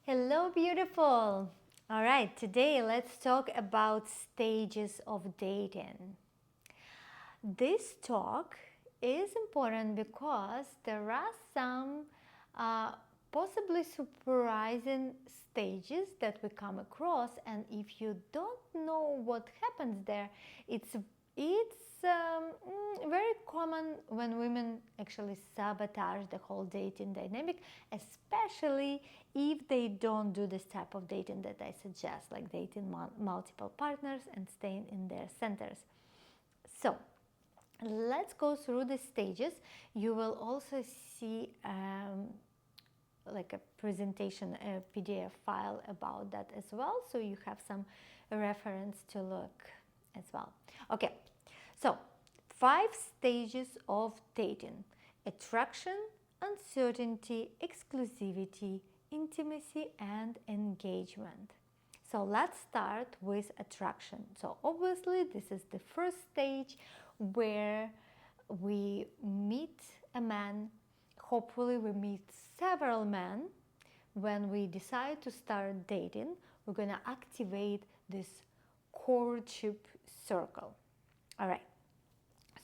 Hello, beautiful. All right, today let's talk about stages of dating. This talk is important because there are some uh, possibly surprising stages that we come across, and if you don't know what happens there, it's very common when women actually sabotage the whole dating dynamic, especially if they don't do this type of dating that I suggest, like dating multiple partners and staying in their centers. So, let's go through the stages. You will also see like a presentation, a PDF file about that as well, so you have some reference to look as well. Okay, so 5 stages of dating: attraction, uncertainty, exclusivity, intimacy, and engagement. So let's start with attraction. So obviously this is the first stage where we meet a man. Hopefully we meet several men. When we decide to start dating, we're gonna activate this courtship circle. All right.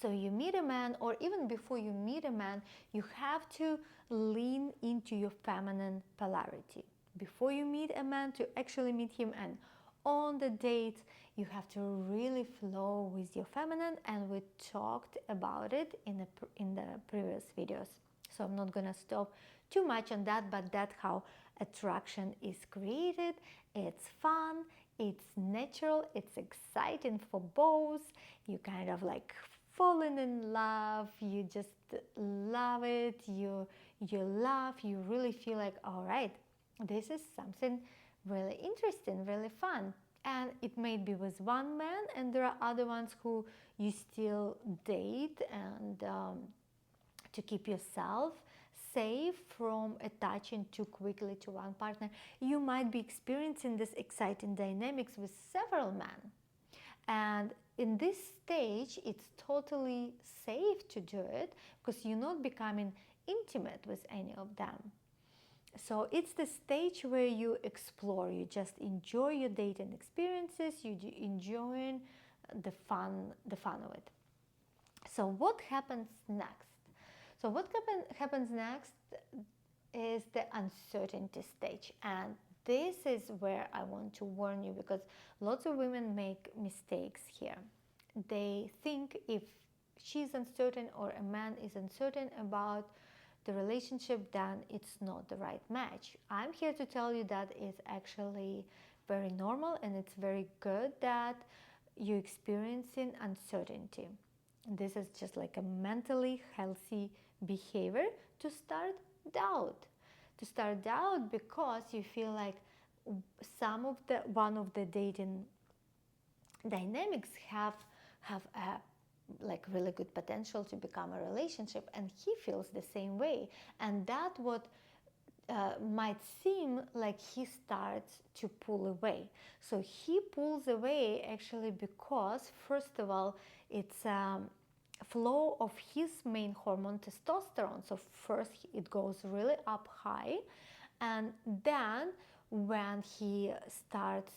So you meet a man, or even before you meet a man, you have to lean into your feminine polarity. Before you meet a man, to actually meet him, and on the date, you have to really flow with your feminine, and we talked about it in the previous videos. So I'm not gonna stop too much on that, but that's how attraction is created. It's fun, it's natural, it's exciting for both. You kind of like fallen in love, you just love it, you laugh, you really feel like, all right, this is something really interesting, really fun. And it may be with one man, and there are other ones who you still date, and to keep yourself safe from attaching too quickly to one partner, you might be experiencing this exciting dynamics with several men. And in this stage, it's totally safe to do it because you're not becoming intimate with any of them. So it's the stage where you explore, you just enjoy your dating experiences, you enjoying the fun of it. So what happens next? So what happens next is the uncertainty stage, and this is where I want to warn you, because lots of women make mistakes here. They think if she's uncertain or a man is uncertain about the relationship, then it's not the right match. I'm here to tell you that is actually very normal, and it's very good that you're experiencing uncertainty. This is just like a mentally healthy behavior to start doubt. To start doubt because you feel like one of the dating dynamics have a like really good potential to become a relationship, and he feels the same way, and that what might seem like he starts to pull away. So he pulls away actually because, first of all, it's flow of his main hormone, testosterone. So first it goes really up high, and then when he starts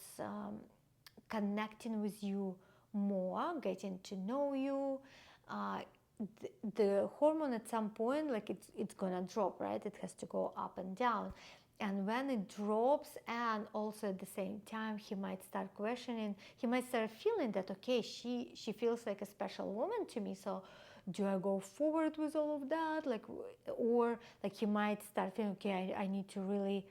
connecting with you more, getting to know you, the hormone at some point, like it's gonna drop, right? It has to go up and down. And when it drops, and also at the same time, he might start questioning, he might start feeling that, okay, she feels like a special woman to me, so do I go forward with all of that? Like, or like he might start feeling, okay, I need to really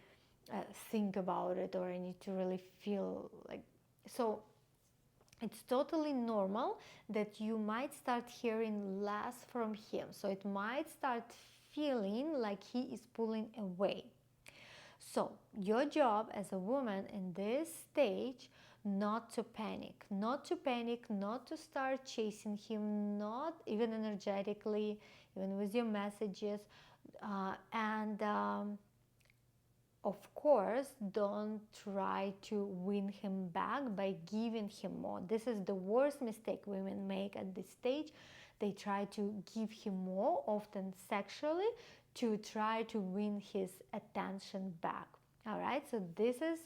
think about it, or I need to really feel like, so it's totally normal that you might start hearing less from him. So it might start feeling like he is pulling away. So your job as a woman in this stage, not to panic, not to start chasing him, not even energetically, even with your messages, and of course, don't try to win him back by giving him more. This is the worst mistake women make at this stage. They try to give him more, often sexually, to try to win his attention back. All right, so this is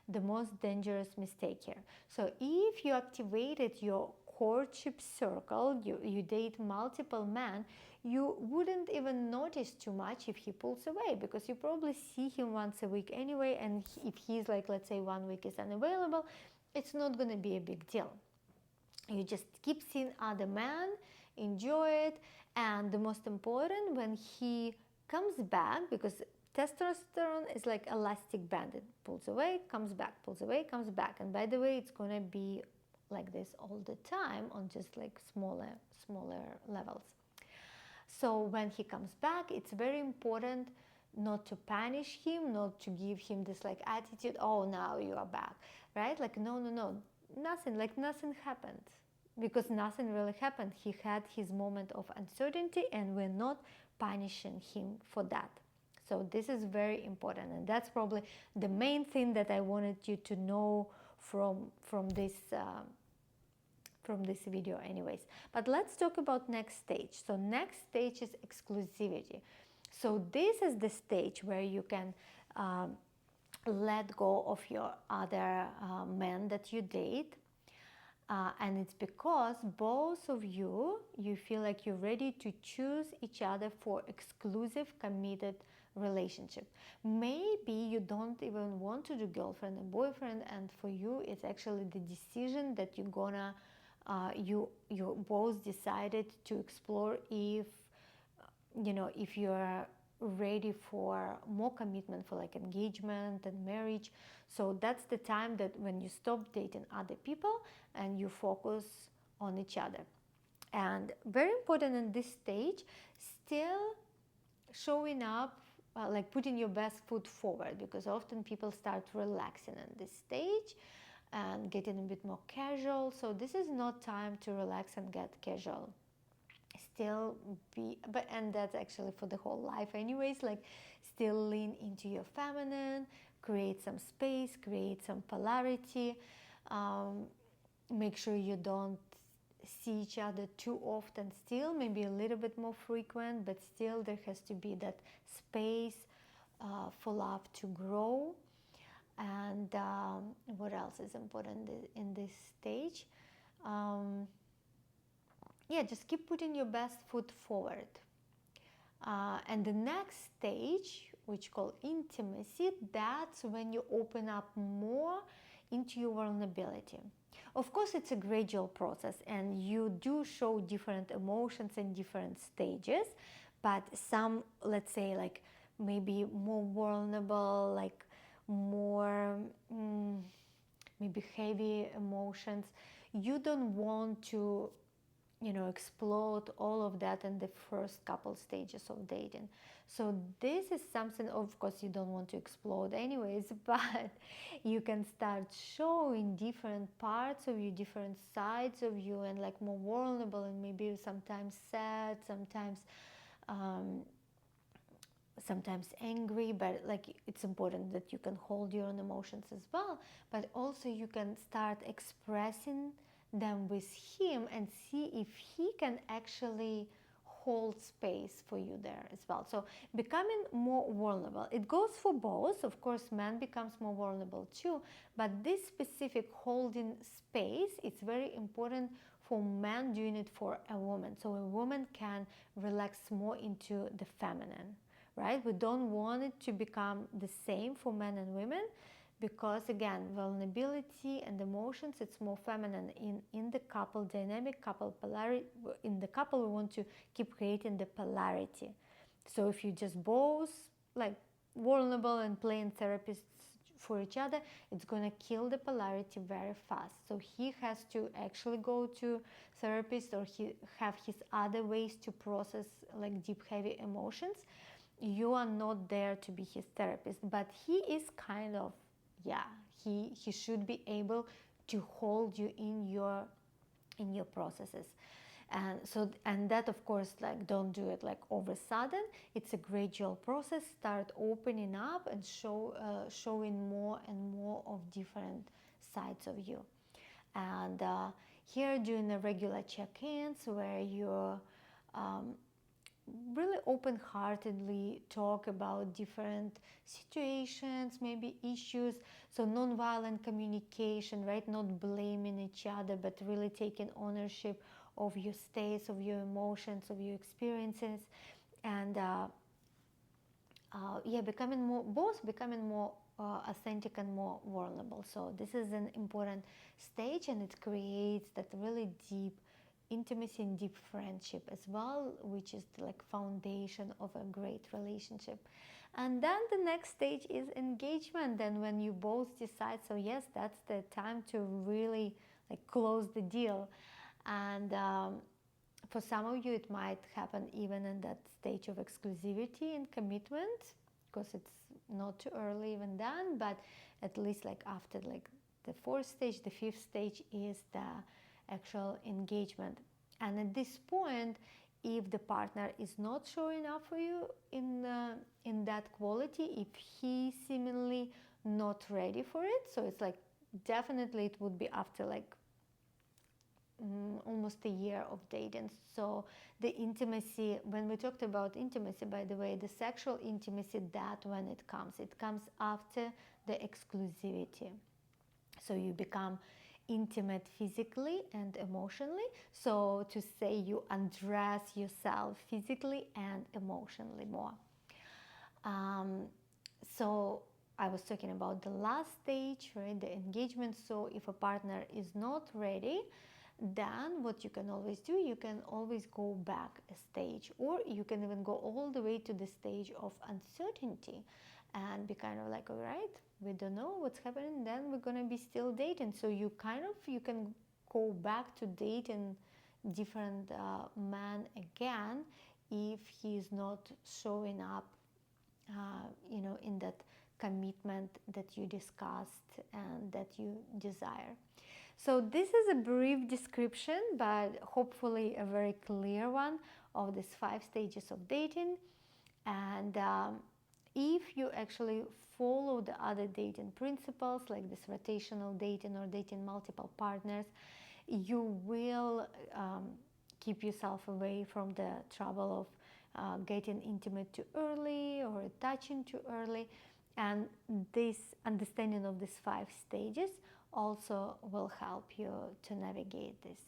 the most dangerous mistake here. So if you activated your courtship circle, you date multiple men, you wouldn't even notice too much if he pulls away, because you probably see him once a week anyway, and if he's like, let's say 1 week is unavailable, it's not going to be a big deal. You just keep seeing other men, enjoy it, and the most important, when he comes back, because testosterone is like elastic band, it pulls away, comes back, pulls away, comes back, and by the way, it's gonna be like this all the time on just like smaller levels. So when he comes back, it's very important not to punish him, not to give him this like attitude, oh, now you are back, right? Like, no, nothing, like nothing happened, because nothing really happened. He had his moment of uncertainty, and we're not punishing him for that. So this is very important, and that's probably the main thing that I wanted you to know from this video anyways. But let's talk about next stage. So next stage is exclusivity. So this is the stage where you can let go of your other men that you date, and it's because both of you feel like you're ready to choose each other for exclusive committed relationship. Maybe you don't even want to do girlfriend and boyfriend, and for you it's actually the decision that you're gonna you both decided to explore if if you're ready for more commitment, for like engagement and marriage. So that's the time that when you stop dating other people and you focus on each other. And very important in this stage, still showing up, like putting your best foot forward, because often people start relaxing at this stage and getting a bit more casual. So this is not time to relax and get casual. Still be, but and that's actually for the whole life anyways, like still lean into your feminine, create some space, create some polarity, make sure you don't see each other too often, still maybe a little bit more frequent, but still there has to be that space for love to grow. And what else is important in this stage? Yeah, just keep putting your best foot forward. And the next stage, which called intimacy, that's when you open up more into your vulnerability. Of course, it's a gradual process, and you do show different emotions in different stages, but some, let's say, like maybe more vulnerable, like more maybe heavy emotions, you don't want to explode all of that in the first couple stages of dating. So this is something, of course, you don't want to explode anyways, but you can start showing different parts of you, different sides of you, and like more vulnerable, and maybe sometimes sad, sometimes angry, but like it's important that you can hold your own emotions as well, but also you can start expressing them with him and see if he can actually hold space for you there as well. So becoming more vulnerable, it goes for both. Of course, man becomes more vulnerable too, but this specific holding space, it's very important for man doing it for a woman, so a woman can relax more into the feminine, right? We don't want it to become the same for men and women, because again, vulnerability and emotions, it's more feminine in the couple dynamic, couple polarity. In the couple, we want to keep creating the polarity. So if you just both like vulnerable and playing therapists for each other, it's gonna kill the polarity very fast. So he has to actually go to therapist, or he have his other ways to process like deep heavy emotions. You are not there to be his therapist, but he is kind of, he should be able to hold you in your processes. And that, of course, like don't do it like over sudden. It's a gradual process. Start opening up and showing more and more of different sides of you. And here, doing the regular check-ins where you're really open-heartedly talk about different situations, maybe issues. So non-violent communication, right? Not blaming each other, but really taking ownership of your states, of your emotions, of your experiences, and yeah, becoming more authentic and more vulnerable. So this is an important stage, and it creates that really deep intimacy and deep friendship as well, which is like foundation of a great relationship. And then the next stage is engagement. Then when you both decide, so yes, that's the time to really like close the deal. And for some of you, it might happen even in that stage of exclusivity and commitment, because it's not too early even then, but at least like after like the fourth stage, the fifth stage is the actual engagement. And at this point, if the partner is not showing up for you in that quality, if he seemingly not ready for it, so it's like definitely it would be after like almost a year of dating. So the intimacy, when we talked about intimacy, by the way, the sexual intimacy, that when it comes after the exclusivity. So you become intimate physically and emotionally. So to say, you undress yourself physically and emotionally more. So I was talking about the last stage, right, the engagement. So if a partner is not ready, then what you can always do, you can always go back a stage, or you can even go all the way to the stage of uncertainty and be kind of like, all right, we don't know what's happening, then we're gonna be still dating. So you can go back to dating different man again if he's not showing up in that commitment that you discussed and that you desire. So this is a brief description, but hopefully a very clear one of these 5 stages of dating. And if you actually follow the other dating principles, like this rotational dating or dating multiple partners, you will keep yourself away from the trouble of getting intimate too early or touching too early. And this understanding of these 5 stages also will help you to navigate this.